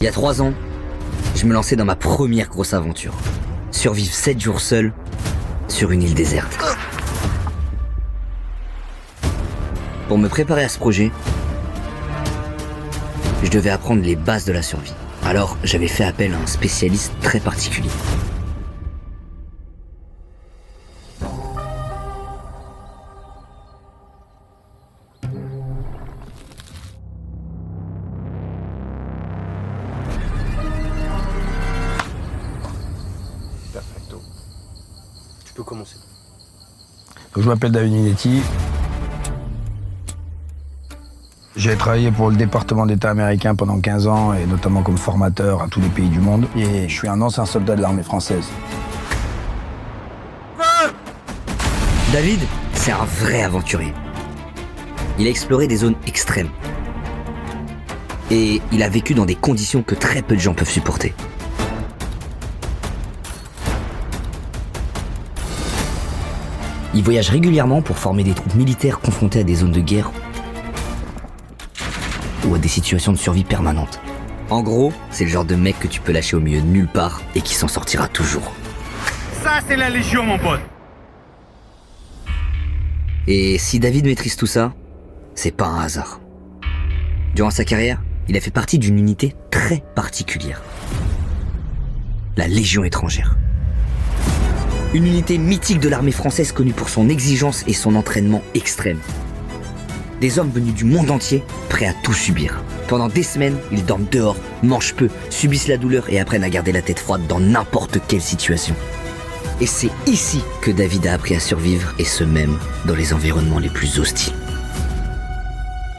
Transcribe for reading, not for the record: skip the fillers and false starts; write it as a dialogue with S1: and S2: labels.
S1: Il y a 3 ans, je me lançais dans ma première grosse aventure. Survivre 7 jours seul sur une île déserte. Pour me préparer à ce projet, je devais apprendre les bases de la survie. Alors, j'avais fait appel à un spécialiste très particulier.
S2: Perfecto. Tu peux commencer.
S3: Donc, je m'appelle David Minetti. J'ai travaillé pour le département d'État américain pendant 15 ans, et notamment comme formateur à tous les pays du monde. Et je suis un ancien soldat de l'armée française.
S1: David, c'est un vrai aventurier. Il a exploré des zones extrêmes. Et il a vécu dans des conditions que très peu de gens peuvent supporter. Il voyage régulièrement pour former des troupes militaires confrontées à des zones de guerre ou à des situations de survie permanentes. En gros, c'est le genre de mec que tu peux lâcher au milieu de nulle part et qui s'en sortira toujours.
S4: Ça, c'est la Légion, mon pote.
S1: Et si David maîtrise tout ça, c'est pas un hasard. Durant sa carrière, il a fait partie d'une unité très particulière. La Légion étrangère. Une unité mythique de l'armée française connue pour son exigence et son entraînement extrême. Des hommes venus du monde entier, prêts à tout subir. Pendant des semaines, ils dorment dehors, mangent peu, subissent la douleur et apprennent à garder la tête froide dans n'importe quelle situation. Et c'est ici que David a appris à survivre, et ce même dans les environnements les plus hostiles.